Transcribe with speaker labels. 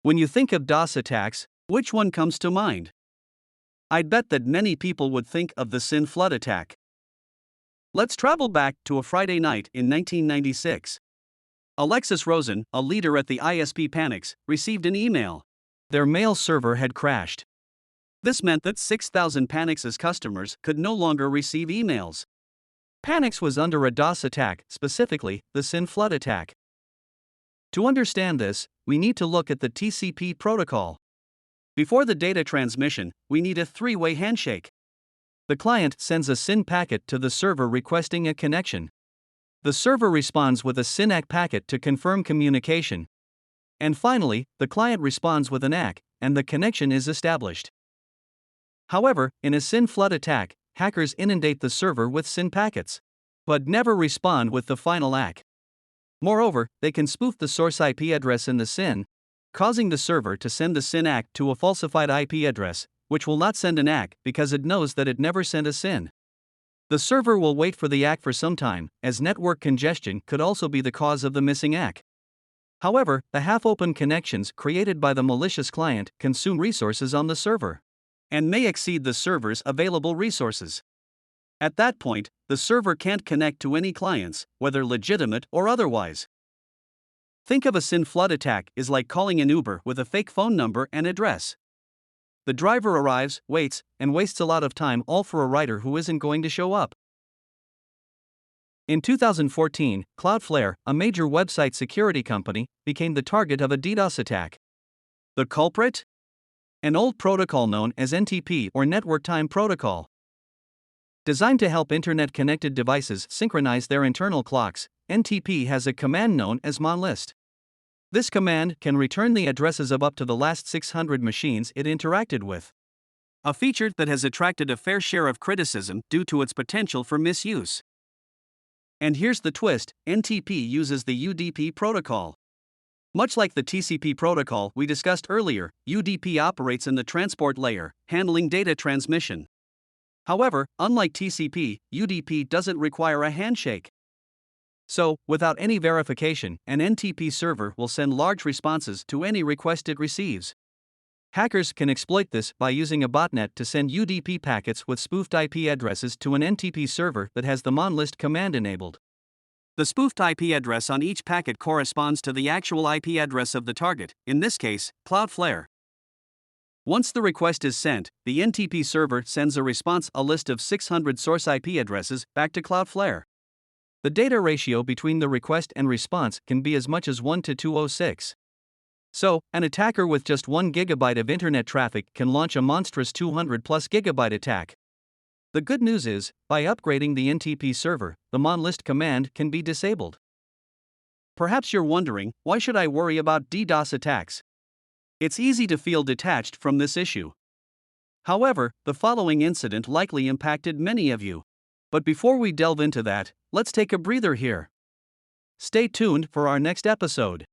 Speaker 1: When you think of DOS attacks, which one comes to mind? I'd bet that many people would think of the SYN flood attack. Let's travel back to a Friday night in 1996. Alexis Rosen, a leader at the ISP Panics, received an email. Their mail server had crashed. This meant that 6,000 Panics' customers could no longer receive emails. Panics was under a DOS attack, specifically the SYN flood attack. To understand this, we need to look at the TCP protocol. Before the data transmission, we need a three-way handshake. The client sends a SYN packet to the server requesting a connection. The server responds with a SYN ACK packet to confirm communication. And finally, the client responds with an ACK, and the connection is established. However, in a SYN flood attack, hackers inundate the server with SYN packets, but never respond with the final ACK. Moreover, they can spoof the source IP address in the SYN, causing the server to send the SYN ACK to a falsified IP address, which will not send an ACK because it knows that it never sent a SYN. The server will wait for the ACK for some time, as network congestion could also be the cause of the missing ACK. However, the half-open connections created by the malicious client consume resources on the server and may exceed the server's available resources. At that point, the server can't connect to any clients, whether legitimate or otherwise. Think of a SYN flood attack is like calling an Uber with a fake phone number and address. The driver arrives, waits, and wastes a lot of time, all for a rider who isn't going to show up. In 2014, Cloudflare, a major website security company, became the target of a DDoS attack. The culprit? An old protocol known as NTP or Network Time Protocol. Designed to help internet-connected devices synchronize their internal clocks, NTP has a command known as monlist. This command can return the addresses of up to the last 600 machines it interacted with. A feature that has attracted a fair share of criticism due to its potential for misuse. And here's the twist: NTP uses the UDP protocol. Much like the TCP protocol we discussed earlier, UDP operates in the transport layer, handling data transmission. However, unlike TCP, UDP doesn't require a handshake. So, without any verification, an NTP server will send large responses to any request it receives. Hackers can exploit this by using a botnet to send UDP packets with spoofed IP addresses to an NTP server that has the monlist command enabled. The spoofed IP address on each packet corresponds to the actual IP address of the target, in this case, Cloudflare. Once the request is sent, the NTP server sends a response, a list of 600 source IP addresses, back to Cloudflare. The data ratio between the request and response can be as much as 1 to 206. So, an attacker with just 1 gigabyte of internet traffic can launch a monstrous 200+ gigabyte attack. The good news is, by upgrading the NTP server, the monlist command can be disabled. Perhaps you're wondering, why should I worry about DDoS attacks? It's easy to feel detached from this issue. However, the following incident likely impacted many of you. But before we delve into that, let's take a breather here. Stay tuned for our next episode.